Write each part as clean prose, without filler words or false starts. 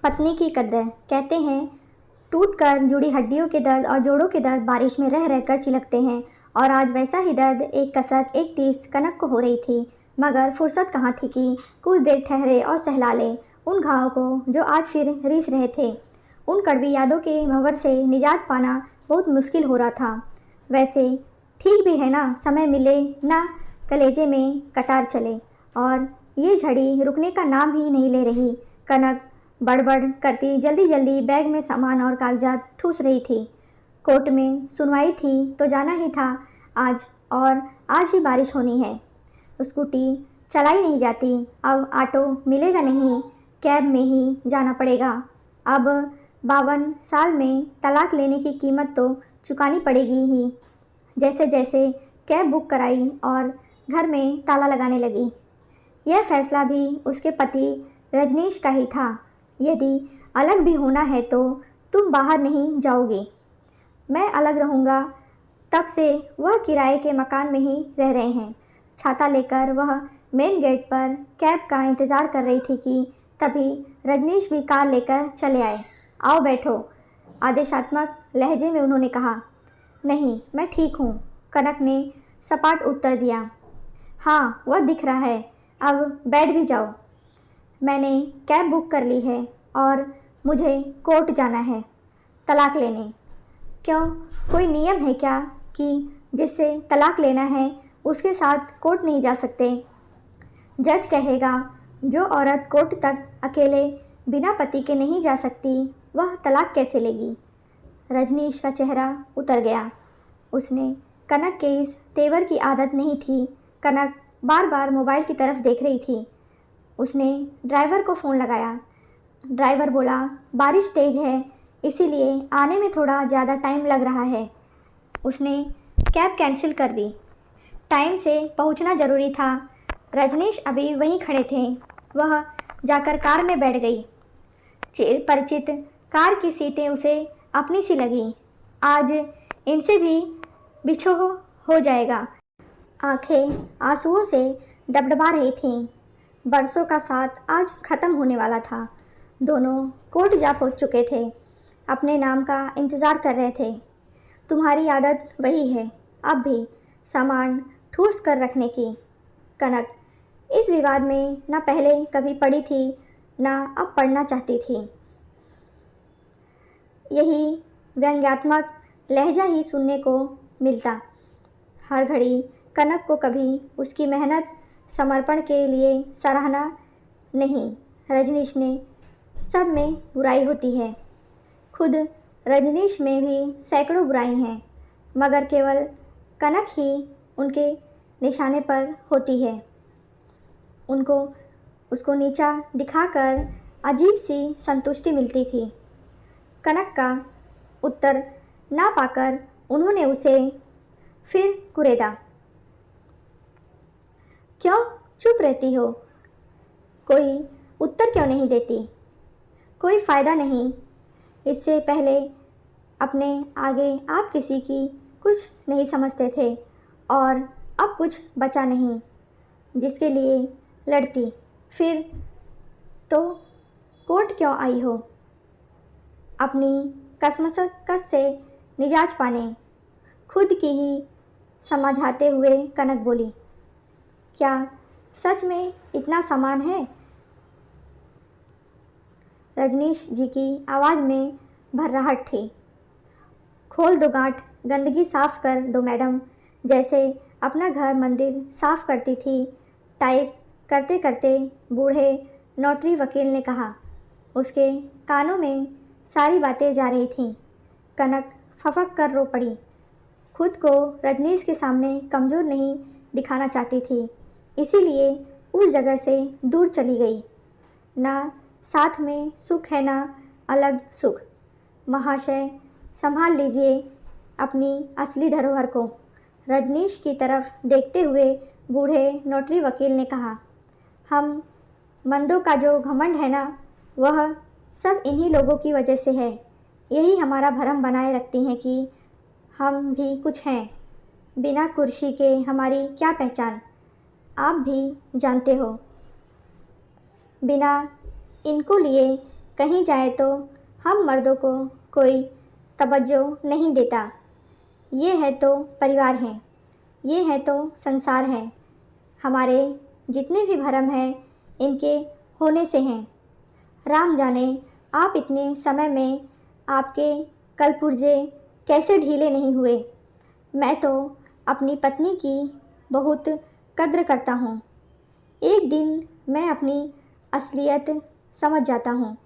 पत्नी की कद्र। कहते हैं टूट कर जुड़ी हड्डियों के दर्द और जोड़ों के दर्द बारिश में रह रहकर चिलकते हैं, और आज वैसा ही दर्द एक कसक एक टीस कनक को हो रही थी। मगर फुर्सत कहाँ थी कि कुछ देर ठहरे और सहला ले उन घावों को जो आज फिर रिस रहे थे। उन कड़वी यादों के भंवर से निजात पाना बहुत मुश्किल हो रहा था। वैसे ठीक भी है ना, समय मिले ना कलेजे में कटार चले, और ये झड़ी रुकने का नाम ही नहीं ले रही। कनक बड़बड़ करती जल्दी जल्दी बैग में सामान और कागजात ठूस रही थी। कोर्ट में सुनवाई थी तो जाना ही था आज, और आज ही बारिश होनी है। स्कूटी चलाई नहीं जाती, अब ऑटो मिलेगा नहीं, कैब में ही जाना पड़ेगा। अब 52 साल में तलाक लेने की कीमत तो चुकानी पड़ेगी ही। जैसे जैसे कैब बुक कराई और घर में ताला लगाने लगी। यह फैसला भी उसके पति रजनीश का ही था। यदि अलग भी होना है तो तुम बाहर नहीं जाओगी, मैं अलग रहूँगा। तब से वह किराए के मकान में ही रह रहे हैं। छाता लेकर वह मेन गेट पर कैब का इंतज़ार कर रही थी कि तभी रजनीश भी कार लेकर चले आए। आओ बैठो, आदेशात्मक लहजे में उन्होंने कहा। नहीं, मैं ठीक हूँ, कनक ने सपाट उत्तर दिया। हाँ, वह दिख रहा है, अब बैठ भी जाओ। मैंने कैब बुक कर ली है और मुझे कोर्ट जाना है तलाक लेने। क्यों, कोई नियम है क्या कि जिससे तलाक लेना है उसके साथ कोर्ट नहीं जा सकते? जज कहेगा जो औरत कोर्ट तक अकेले बिना पति के नहीं जा सकती वह तलाक कैसे लेगी? रजनीश का चेहरा उतर गया। उसने कनक के इस तेवर की आदत नहीं थी। कनक बार बार मोबाइल की तरफ देख रही थी। उसने ड्राइवर को फ़ोन लगाया। ड्राइवर बोला बारिश तेज़ है, इसीलिए आने में थोड़ा ज़्यादा टाइम लग रहा है। उसने कैब कैंसिल कर दी। टाइम से पहुंचना ज़रूरी था। रजनीश अभी वहीं खड़े थे। वह जाकर कार में बैठ गई। परिचित कार की सीटें उसे अपनी सी लगी। आज इनसे भी बिछोह हो जाएगा। आंखें आंसुओं से डबडबा रही थीं। बरसों का साथ आज ख़त्म होने वाला था। दोनों कोर्ट जा पहुंच चुके थे, अपने नाम का इंतज़ार कर रहे थे। तुम्हारी आदत वही है, अब भी सामान ठूस कर रखने की। कनक इस विवाद में न पहले कभी पड़ी थी न अब पढ़ना चाहती थी। यही व्यंग्यात्मक लहजा ही सुनने को मिलता। हर घड़ी कनक को कभी उसकी मेहनत समर्पण के लिए सराहना नहीं। रजनीश ने सब में बुराई होती है। खुद रजनीश में भी सैकड़ों बुराई हैं, मगर केवल कनक ही उनके निशाने पर होती है। उनको उसको नीचा दिखाकर अजीब सी संतुष्टि मिलती थी। कनक का उत्तर ना पाकर उन्होंने उसे फिर कुरेदा। क्यों चुप रहती हो? कोई उत्तर क्यों नहीं देती? कोई फ़ायदा नहीं। इससे पहले अपने आगे आप किसी की कुछ नहीं समझते थे, और अब कुछ बचा नहीं जिसके लिए लड़ती। फिर तो कोर्ट क्यों आई हो? अपनी कसमकस से निजात पाने। खुद की ही समझाते हुए कनक बोली। क्या सच में इतना सामान है? रजनीश जी की आवाज़ में भर्राहट थी। खोल दो गांठ, गंदगी साफ कर दो मैडम, जैसे अपना घर मंदिर साफ करती थी। टाइप करते करते बूढ़े नोटरी वकील ने कहा। उसके कानों में सारी बातें जा रही थीं। कनक फफक कर रो पड़ी। खुद को रजनीश के सामने कमज़ोर नहीं दिखाना चाहती थी, इसीलिए उस जगह से दूर चली गई। ना साथ में सुख है ना अलग सुख। महाशय संभाल लीजिए अपनी असली धरोहर को। रजनीश की तरफ देखते हुए बूढ़े नोटरी वकील ने कहा। हम मंदों का जो घमंड है ना, वह सब इन्हीं लोगों की वजह से है। यही हमारा भरम बनाए रखती हैं कि हम भी कुछ हैं। बिना कुर्सी के हमारी क्या पहचान, आप भी जानते हो। बिना इनको लिए कहीं जाए तो हम मर्दों को कोई तवज्जो नहीं देता। ये है तो परिवार है, ये है तो संसार है। हमारे जितने भी भरम हैं इनके होने से हैं। राम जाने आप इतने समय में आपके कलपुर्जे कैसे ढीले नहीं हुए। मैं तो अपनी पत्नी की बहुत कद्र करता हूँ। एक दिन मैं अपनी असलियत समझ जाता हूँ।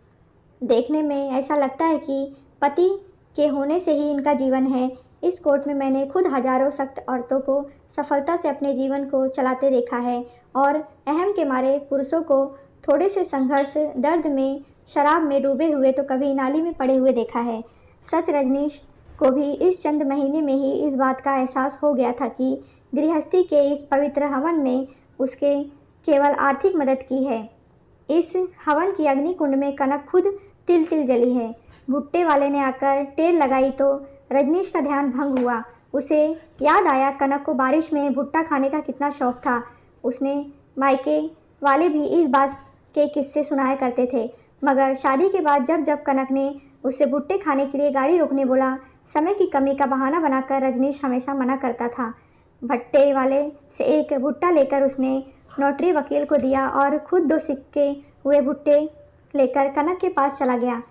देखने में ऐसा लगता है कि पति के होने से ही इनका जीवन है। इस कोर्ट में मैंने खुद हजारों सख्त औरतों को सफलता से अपने जीवन को चलाते देखा है और अहम के मारे पुरुषों को थोड़े से संघर्ष, दर्द में, शराब में डूबे हुए तो कभी नाली में पड़े हुए देखा है। सच रजनीश को भी इस चंद महीने में ही इस बात का एहसास हो गया था कि गृहस्थी के इस पवित्र हवन में उसके केवल आर्थिक मदद की है। इस हवन की अग्नि कुंड में कनक खुद तिल तिल जली है। भुट्टे वाले ने आकर टेर लगाई तो रजनीश का ध्यान भंग हुआ। उसे याद आया कनक को बारिश में भुट्टा खाने का कितना शौक था। उसने मायके वाले भी इस बात के किस्से सुनाया करते थे, मगर शादी के बाद जब जब कनक ने उससे भुट्टे खाने के लिए गाड़ी रोकने बोला, समय की कमी का बहाना बनाकर रजनीश हमेशा मना करता था। भट्टे वाले से एक भुट्टा लेकर उसने नोटरी वकील को दिया और खुद 2 सिक्के हुए भुट्टे लेकर कनक के पास चला गया।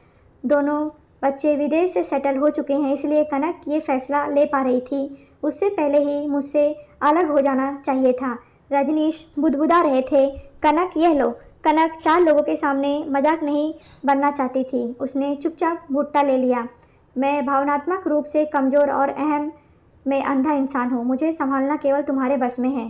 दोनों बच्चे विदेश से सेटल हो चुके हैं, इसलिए कनक ये फैसला ले पा रही थी। उससे पहले ही मुझसे अलग हो जाना चाहिए था। रजनीश बुदबुदा रहे थे। कनक यह लो। कनक 4 लोगों के सामने मजाक नहीं बनना चाहती थी। उसने चुपचाप भुट्टा ले लिया। मैं भावनात्मक रूप से कमज़ोर और अहम में अंधा इंसान हूँ। मुझे संभालना केवल तुम्हारे बस में है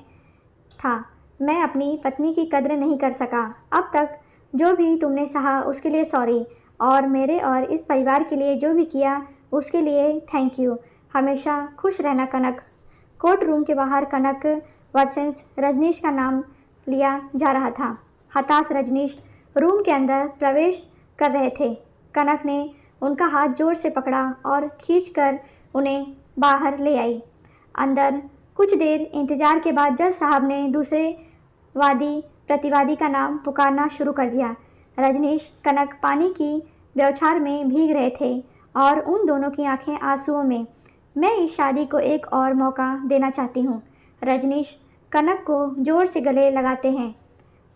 था। मैं अपनी पत्नी की कद्र नहीं कर सका। अब तक जो भी तुमने सहा उसके लिए सॉरी, और मेरे और इस परिवार के लिए जो भी किया उसके लिए थैंक यू। हमेशा खुश रहना कनक। कोर्ट रूम के बाहर कनक वर्सेस रजनीश का नाम लिया जा रहा था। हताश रजनीश रूम के अंदर प्रवेश कर रहे थे। कनक ने उनका हाथ जोर से पकड़ा और खींचकर उन्हें बाहर ले आई। अंदर कुछ देर इंतजार के बाद जज साहब ने दूसरे वादी प्रतिवादी का नाम पुकारना शुरू कर दिया। रजनीश कनक पानी की बौछार में भीग रहे थे और उन दोनों की आंखें आंसुओं में। मैं इस शादी को एक और मौका देना चाहती हूँ। रजनीश कनक को जोर से गले लगाते हैं।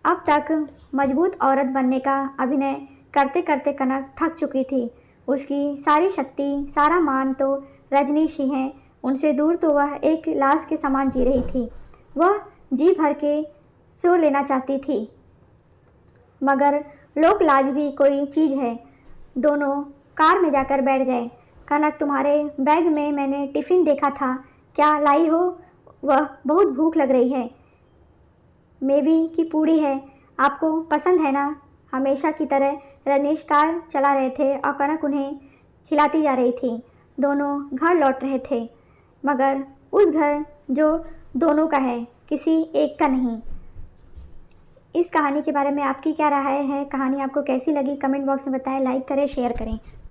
अब तक मजबूत औरत बनने का अभिनय करते करते कनक थक चुकी थी। उसकी सारी शक्ति, सारा मान तो रजनीश ही हैं। उनसे दूर तो वह एक लाश के समान जी रही थी। वह जी भर के सो लेना चाहती थी, मगर लोक लाज भी कोई चीज़ है। दोनों कार में जाकर बैठ गए। कनक, तुम्हारे बैग में मैंने टिफ़िन देखा था, क्या लाई हो? वह बहुत भूख लग रही है। मेवी की पूड़ी है, आपको पसंद है ना? हमेशा की तरह रजनीश कार चला रहे थे और कनक उन्हें खिलाती जा रही थी। दोनों घर लौट रहे थे, मगर उस घर जो दोनों का है, किसी एक का नहीं। इस कहानी के बारे में आपकी क्या राय है? कहानी आपको कैसी लगी? कमेंट बॉक्स में बताएं। लाइक करें, शेयर करें।